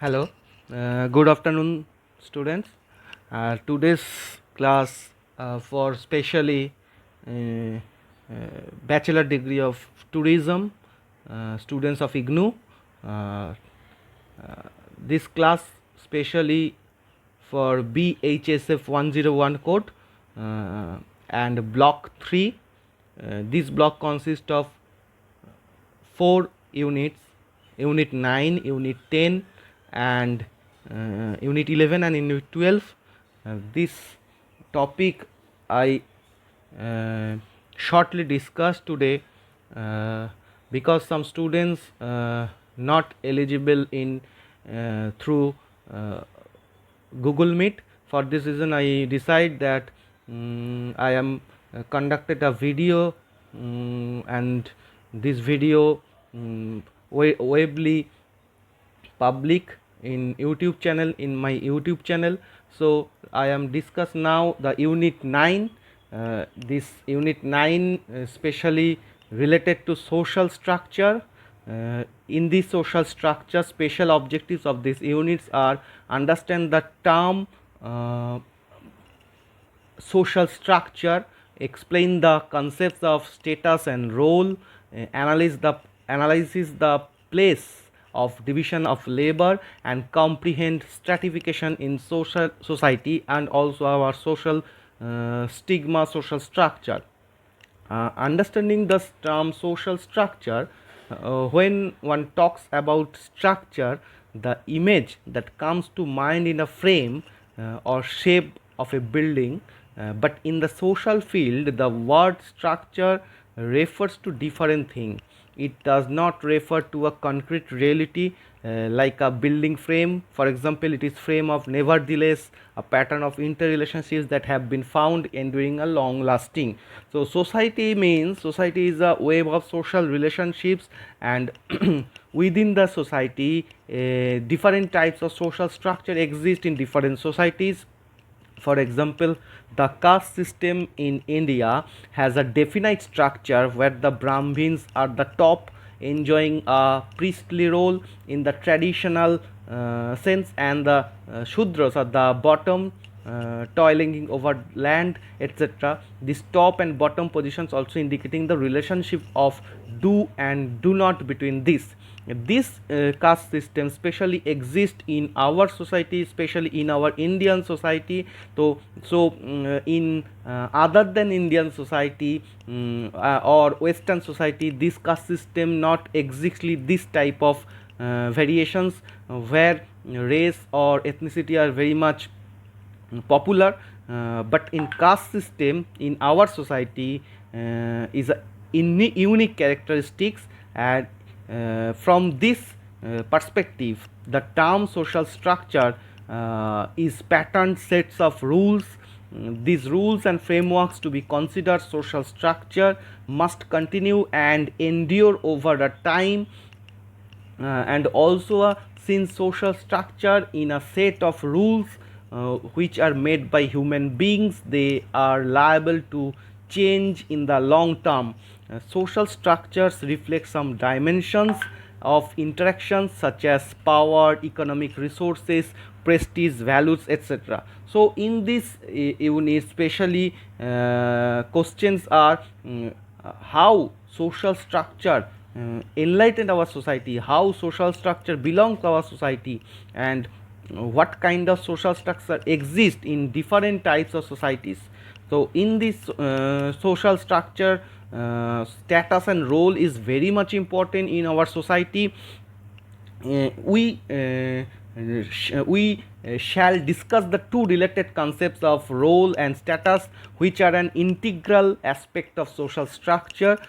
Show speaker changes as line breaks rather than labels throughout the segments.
Hello, good afternoon, students. Today's class for specially uh, uh, bachelor degree of tourism students of IGNU. Uh, this class specially for BHSF 101 code and block 3. This block consists of 4 units: unit 9, unit 10, and unit 11 and unit 12. This topic I uh, shortly discussed today because some students not eligible in through uh, Google Meet. For this reason I decide that I am conducted a video, and this video webly public in YouTube channel, in my YouTube channel. So I am discuss now the unit 9. This unit 9 especially related to social structure. In this social structure, special objectives of these units are: understand the term social structure, explain the concepts of status and role, analyzes the place of division of labor, and comprehend stratification in social society and also our social stigma, social structure. Understanding the term social structure, when one talks about structure, the image that comes to mind in a frame or shape of a building, but in the social field the word structure refers to different thing. It does not refer to a concrete reality like a building frame. For example, it is frame of nevertheless a pattern of interrelationships that have been found enduring a long lasting. So society means society is a web of social relationships, and within the society different types of social structure exist in different societies. For example, the caste system in India has a definite structure where the Brahmins are the top, enjoying a priestly role in the traditional sense, and the Shudras are the bottom, toiling over land, etc. These top and bottom positions also indicating the relationship of do and do not between these. This caste system especially exists in our society, especially in our Indian society. In other than Indian society or Western society, this caste system not exactly this type of variations where race or ethnicity are very much popular, but in caste system in our society is a unique characteristics. And from this perspective, the term social structure is patterned sets of rules. These rules and frameworks to be considered social structure must continue and endure over the time, and also since social structure in a set of rules which are made by human beings, they are liable to change in the long term. Social structures reflect some dimensions of interactions such as power, economic resources, prestige, values, etc. So in this unit especially questions are how social structure enlighten our society, how social structure belongs to our society, and what kind of social structure exist in different types of societies. So in this social structure, status and role is very much important in our society. We shall discuss the two related concepts of role and status, which are an integral aspect of social structure.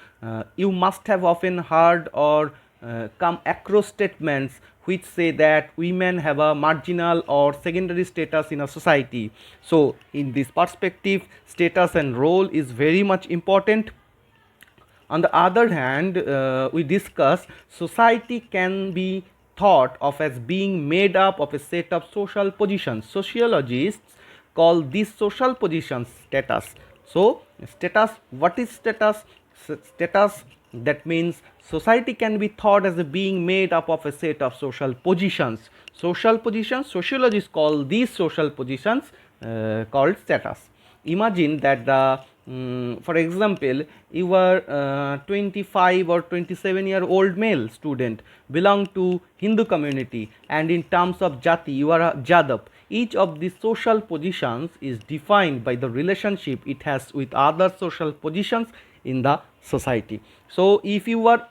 You must have often heard or come across statements which say that women have a marginal or secondary status in a society. So in this perspective, status and role is very much important. On the other hand, we discuss society can be thought of as being made up of a set of social positions. Sociologists call these social positions status. So status, what is status? Status That means society can be thought as a being made up of a set of social positions. Social positions, sociologists call these social positions called status. Imagine that for example, you are 25 or 27-year-old male student belong to Hindu community, and in terms of jati you are a Jadab. Each of these social positions is defined by the relationship it has with other social positions in the society. So if you are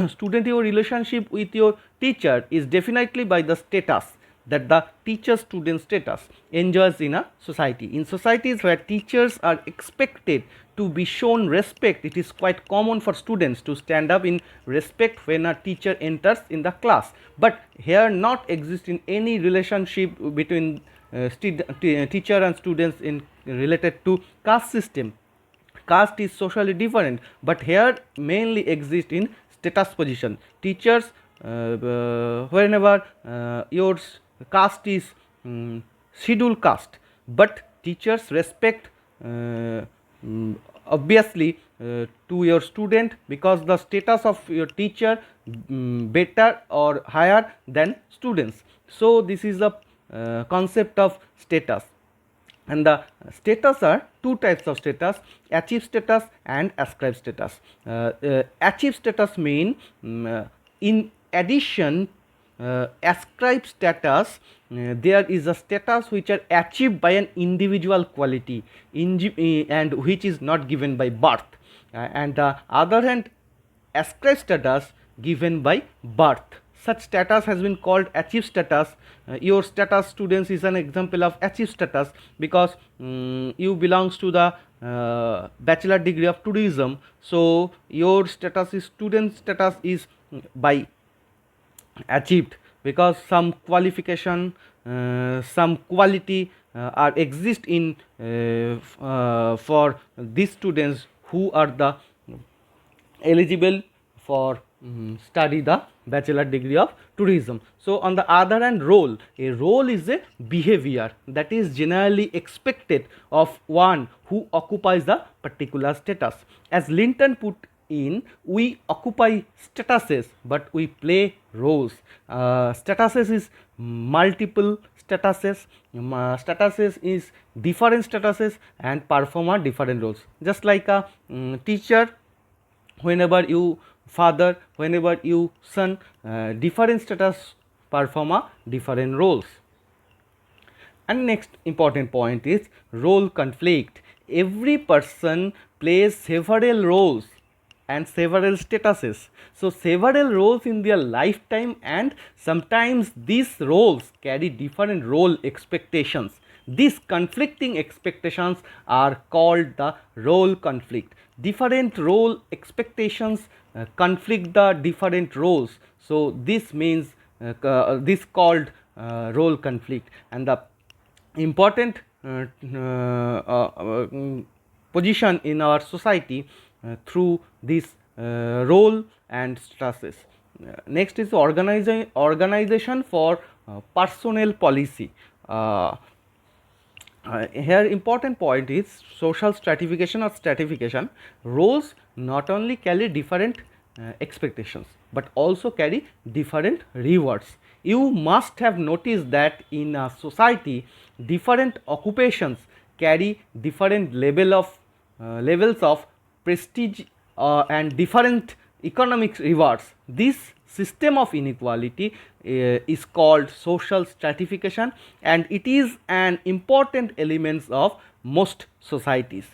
student, your relationship with your teacher is definitely by the status that the teacher student status enjoys in a society. In societies where teachers are expected to be shown respect, it is quite common for students to stand up in respect when a teacher enters in the class, but here not exist in any relationship between teacher and students in related to caste system. Caste is socially different, but here mainly exist in status position. Teachers, whenever your caste is scheduled caste, but teachers respect obviously to your student because the status of your teacher better or higher than students. So this is the concept of status. And the status are two types of status: achieve status and ascribe status. Achieve status mean in addition ascribe status, there is a status which are achieved by an individual quality and which is not given by birth, and the other hand ascribe status given by birth. Such status has been called achieve status. Your status students is an example of achieve status because you belongs to the bachelor degree of tourism, so your status is student status is by achieved because some qualification, some quality are exist in for these students who are the eligible for study the bachelor degree of tourism. So on the other hand, role, a role is a behavior that is generally expected of one who occupies a particular status. As Linton put in, we occupy statuses but we play roles. Statuses is multiple statuses, statuses is different statuses and perform a different roles. Just like a teacher, whenever you father, whenever you son, different status perform a different roles. And next important point is role conflict. Every person plays several roles and several statuses. So several roles in their lifetime, and sometimes these roles carry different role expectations. These conflicting expectations are called the role conflict. Different role expectations conflict the different roles. So this means this called role conflict. And the important position in our society through this role and statuses. Next is organization for personnel policy. Here important point is social stratification or stratification. Roles not only carry different expectations but also carry different rewards. You must have noticed that in a society different occupations carry different levels of prestige and different economic rewards. This system of inequality is called social stratification, and it is an important element of most societies.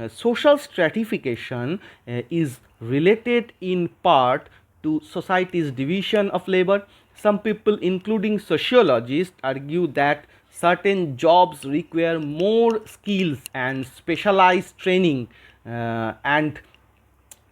Social stratification is related in part to society's division of labor. Some people, including sociologists, argue that certain jobs require more skills and specialized training and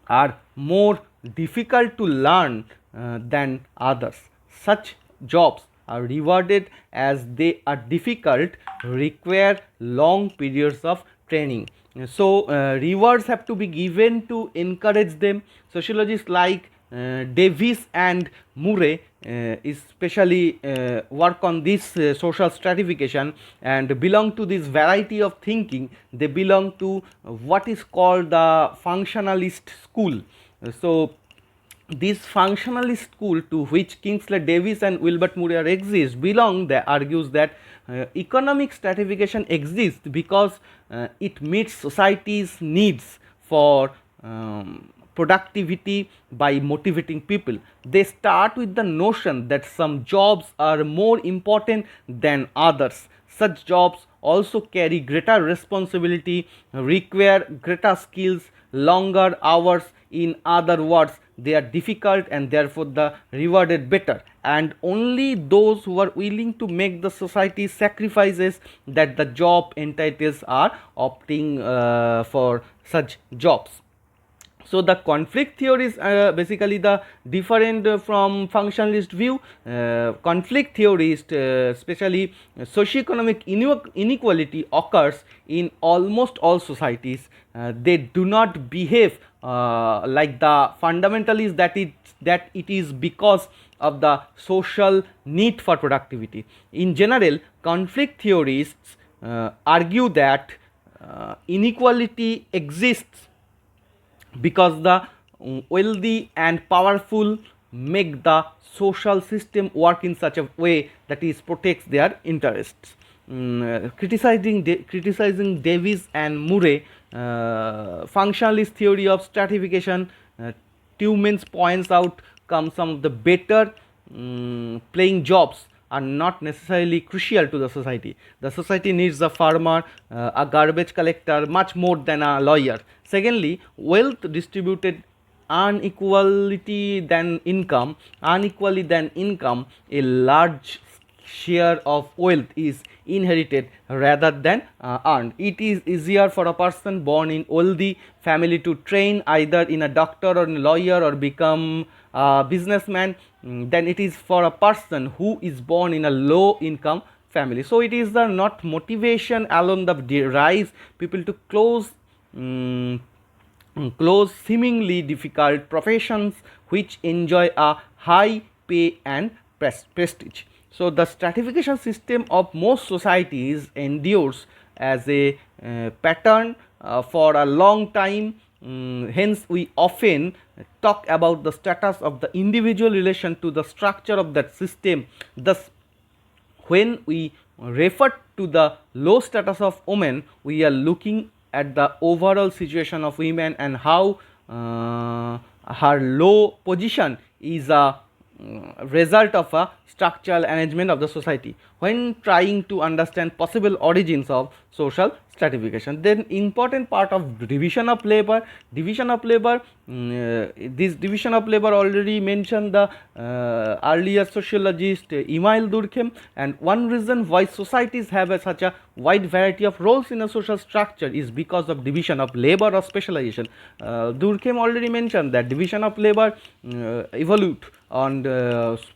are more difficult to learn than others. Such jobs are rewarded as they are difficult, require long periods of training. So rewards have to be given to encourage them. Sociologists like Davis and Murray especially work on this social stratification and belong to this variety of thinking. They belong to what is called the Functionalist School. So this functionalist school to which Kingsley Davis and Wilbert Murray exist belong that argues that economic stratification exists because it meets society's needs for productivity by motivating people. They start with the notion that some jobs are more important than others. Such jobs also carry greater responsibility, require greater skills, longer hours. In other words, they are difficult and therefore the rewarded better, and only those who are willing to make the society sacrifices that the job entitles are opting for such jobs. So the conflict theory is basically the different from functionalist view. Conflict theorist, especially socioeconomic inequality occurs in almost all societies. They do not behave like the fundamentalist that it is because of the social need for productivity. In general, conflict theorists argue that inequality exists because the wealthy and powerful make the social system work in such a way that it protects their interests. Criticizing Davis and Murray functionalist theory of stratification, Tillmans points out some of the better playing jobs are not necessarily crucial to the society. The society needs a farmer, a garbage collector much more than a lawyer. Secondly, wealth distributed unequally than income, a large share of wealth is inherited rather than earned. It is easier for a person born in wealthy family to train either in a doctor or a lawyer or become a businessman than it is for a person who is born in a low income family. So it is the not motivation alone that drives people to close seemingly difficult professions which enjoy a high pay and prestige. So the stratification system of most societies endures as a pattern for a long time. Hence we often talk about the status of the individual relation to the structure of that system. Thus, when we refer to the low status of women, we are looking at the overall situation of women and how her low position is a result of a structural arrangement of the society. When trying to understand possible origins of social stratification, then important part of division of labor, this division of labor already mentioned the earlier sociologist Emile Durkheim, and one reason why societies have such a wide variety of roles in a social structure is because of division of labor or specialization. Durkheim already mentioned that division of labor evolved and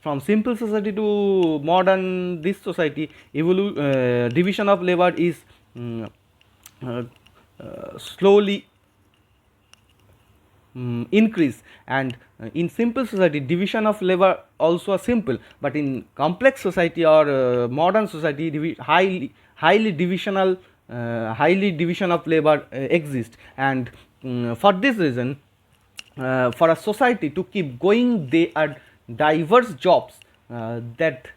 from simple society to modern this society division of labor is slowly increase, and in simple society division of labor also are simple, but in complex society or modern society highly division of labor exists, and for this reason for a society to keep going there are diverse jobs that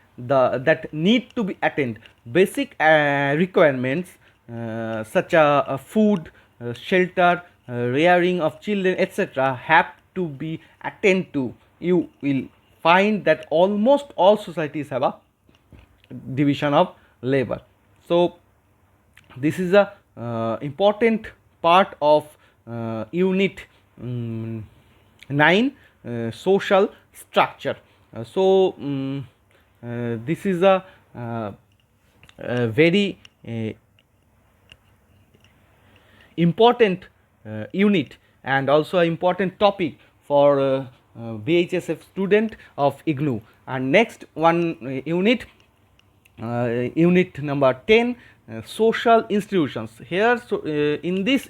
need to be attained. Basic requirements such as food, shelter, rearing of children, etc. have to be attended to. You will find that almost all societies have a division of labor. So this is a important part of unit 9, social structure. This is a very important unit and also an important topic for BHSF student of IGNOU. And next one unit, unit number 10, social institutions. Here in this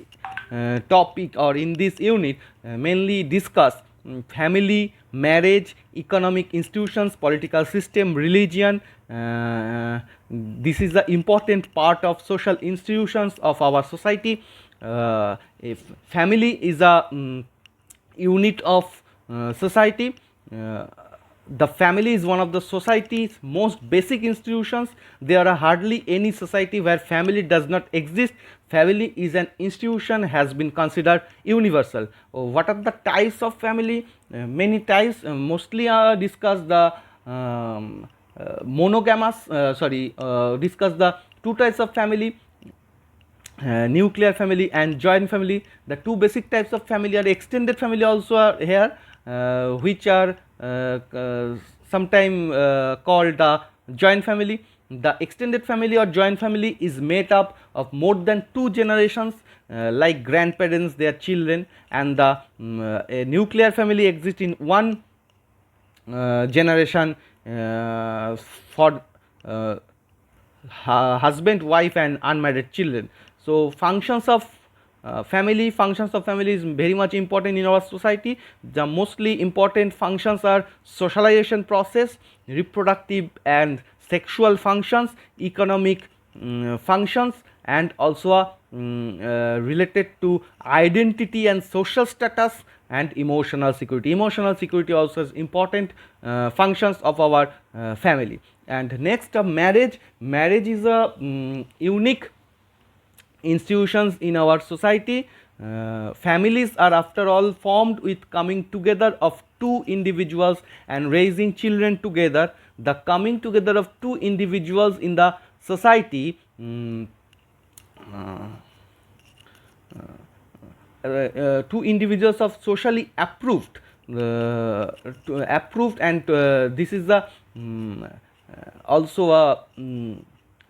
topic or in this unit mainly discuss family, marriage, economic institutions, political system, religion. This is the important part of social institutions of our society. If family is a unit of society. The family is one of the society's most basic institutions. There are hardly any society where family does not exist. Family is an institution, has been considered universal. What are the types of family? Many types, mostly discuss the monogamous, discuss the two types of family, nuclear family and joint family. The two basic types of family are extended family also are here, which are sometime called the joint family. The extended family or joint family is made up of more than two generations, like grandparents, their children, and the a nuclear family exists in one generation for husband, wife, and unmarried children. So functions of family is very much important in our society. The mostly important functions are socialization process, reproductive and sexual functions, economic functions, and also related to identity and social status, and emotional security. Emotional security also is important functions of our family. And next, marriage. Marriage is a unique institutions in our society. Families are after all formed with coming together of two individuals and raising children together. The coming together of two individuals in the society two individuals of socially approved and this is the also a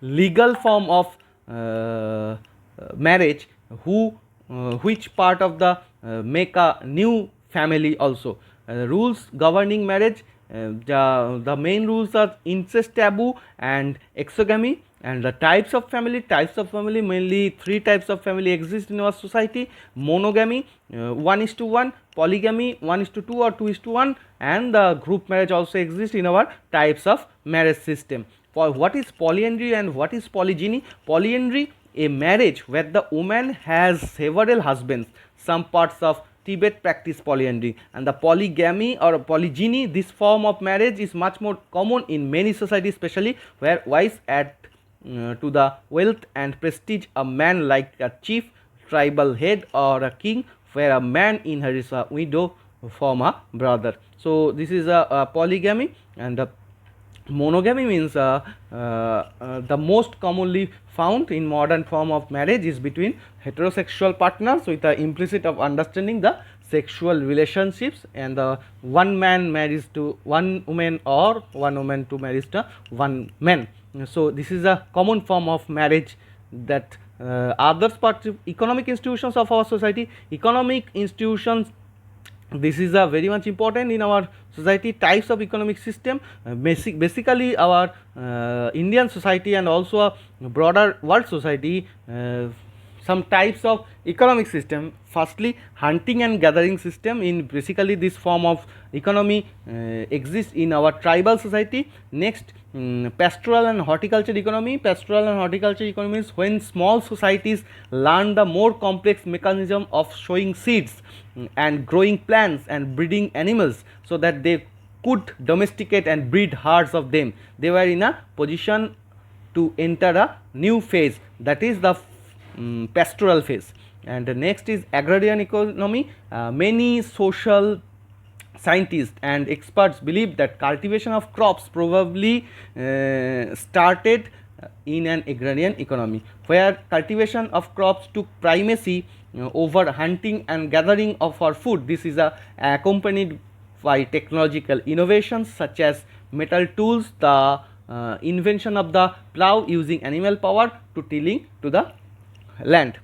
legal form of marriage, which part of the make a new family also. Rules governing marriage, the main rules are incest taboo and exogamy. And the types of family, mainly three types of family exist in our society: monogamy 1:1, polygamy 1:2 or 2:1, and the group marriage also exists in our types of marriage system. For what is polyandry and what is polygyny? Polyandry, a marriage where the woman has several husbands. Some parts of Tibet practice polyandry. And the polygamy or polygyny, this form of marriage is much more common in many societies, especially where wives add to the wealth and prestige a man like a chief, tribal head, or a king, where a man inherits a widow from a brother. So this is a polygamy. And monogamy means the most commonly found in modern form of marriage is between heterosexual partners with the implicit of understanding the sexual relationships, and the one man marries to one woman or one woman to marries to one man. So this is a common form of marriage. That other parts of economic institutions of our society, economic institutions, this is a very much important in our society. Types of economic system, basically our Indian society and also a broader world society, some types of economic system. Firstly, hunting and gathering system. In basically this form of economy exists in our tribal society. Next, pastoral and horticulture economy. Pastoral and horticulture economy is when small societies learn the more complex mechanism of sowing seeds and growing plants and breeding animals, so that they could domesticate and breed herds of them. They were in a position to enter a new phase, that is the pastoral phase. And the next is agrarian economy. Many social scientists and experts believe that cultivation of crops probably started in an agrarian economy, where cultivation of crops took primacy over hunting and gathering of our food. This is accompanied by technological innovations such as metal tools, the invention of the plow using animal power to tilling to the land.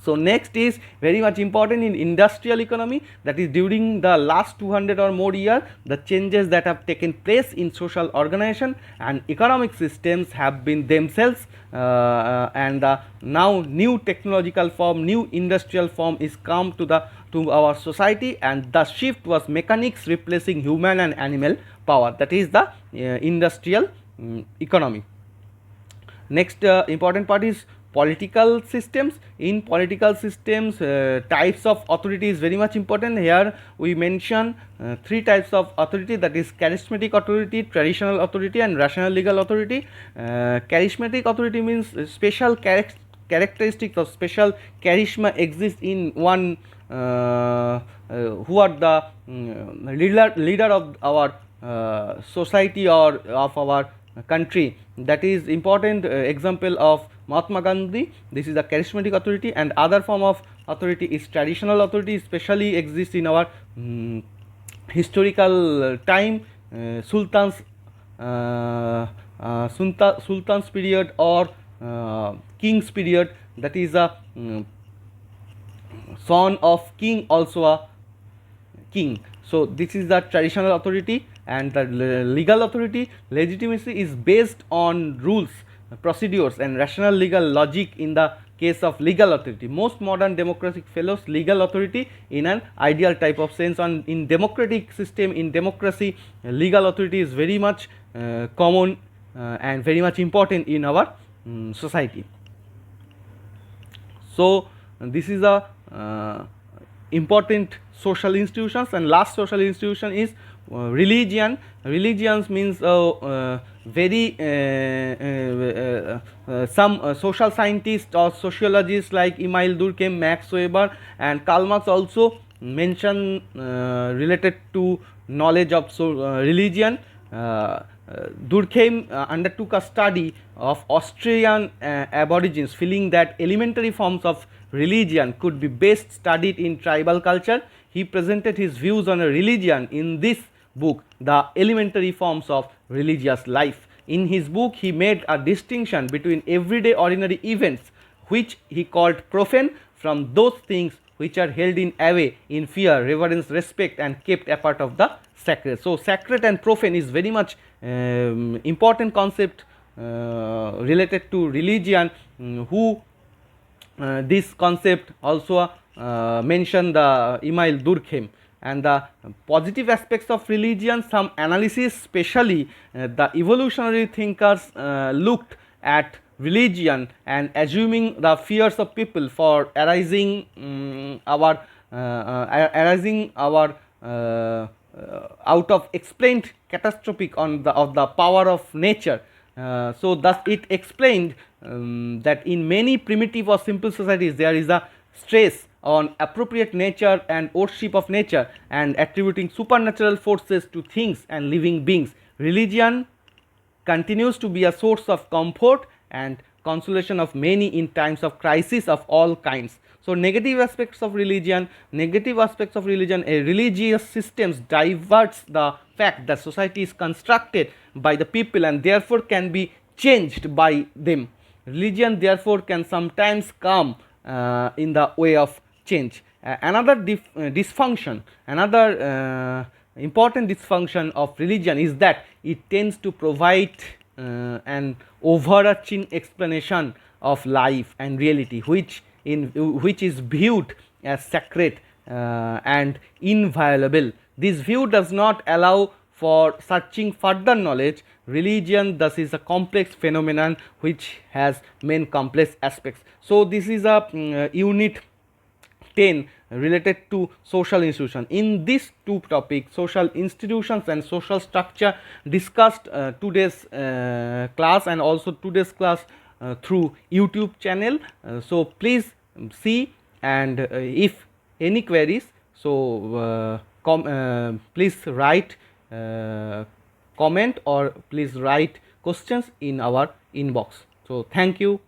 So next is very much important in industrial economy, that is during the last 200 or more years, the changes that have taken place in social organization and economic systems have been themselves and now new technological form, new industrial form is come to our society, and the shift was mechanics replacing human and animal power, that is the industrial economy. Next important part is political systems. In political systems, types of authority is very much important. Here we mention three types of authority, that is charismatic authority, traditional authority, and rational legal authority. Charismatic authority means special characteristics of special charisma exists in one who are the leader of our society or of our country. That is important example of Mahatma Gandhi. This is a charismatic authority. And other form of authority is traditional authority, especially exists in our historical time, sultans sultan's period or king's period. That is a son of king, also a king. So this is the traditional authority. And the legal authority, legitimacy is based on rules, procedures, and rational legal logic in the case of legal authority. Most modern democratic follows legal authority in an ideal type of sense. And in democratic system, in democracy, legal authority is very much common and very much important in our society. So this is a important social institutions. And last social institution is religion. Religions means very some social scientists or sociologists like Emile Durkheim, Max Weber, and Karl Marx also mention related to knowledge of religion. Durkheim undertook a study of Australian aborigines, feeling that elementary forms of religion could be best studied in tribal culture. He presented his views on a religion in this book, The Elementary Forms of Religious Life. In his book, he made a distinction between everyday ordinary events, which he called profane, from those things which are held in awe in fear, reverence, respect, and kept apart of the sacred. So sacred and profane is very much important concept related to religion. This concept also mentioned the Emile Durkheim. And the positive aspects of religion, some analysis, especially the evolutionary thinkers looked at religion and assuming the fears of people for arising our out of explained catastrophic on the of the power of nature. So thus it explained that in many primitive or simple societies there is a stress on appropriate nature and worship of nature and attributing supernatural forces to things and living beings. Religion continues to be a source of comfort and consolation of many in times of crisis of all kinds. So negative aspects of religion, a religious systems diverts the fact that society is constructed by the people and therefore can be changed by them. Religion therefore can sometimes come in the way of change. Another dysfunction, another important dysfunction of religion is that it tends to provide an overarching explanation of life and reality, which is viewed as sacred and inviolable. This view does not allow for searching further knowledge. Religion thus is a complex phenomenon which has many complex aspects. So this is a unit 10 related to social institution. In this two topics, social institutions and social structure, discussed today's class and also today's class through YouTube channel. So please see, and if any queries, so please write comment or please write questions in our inbox. So thank you.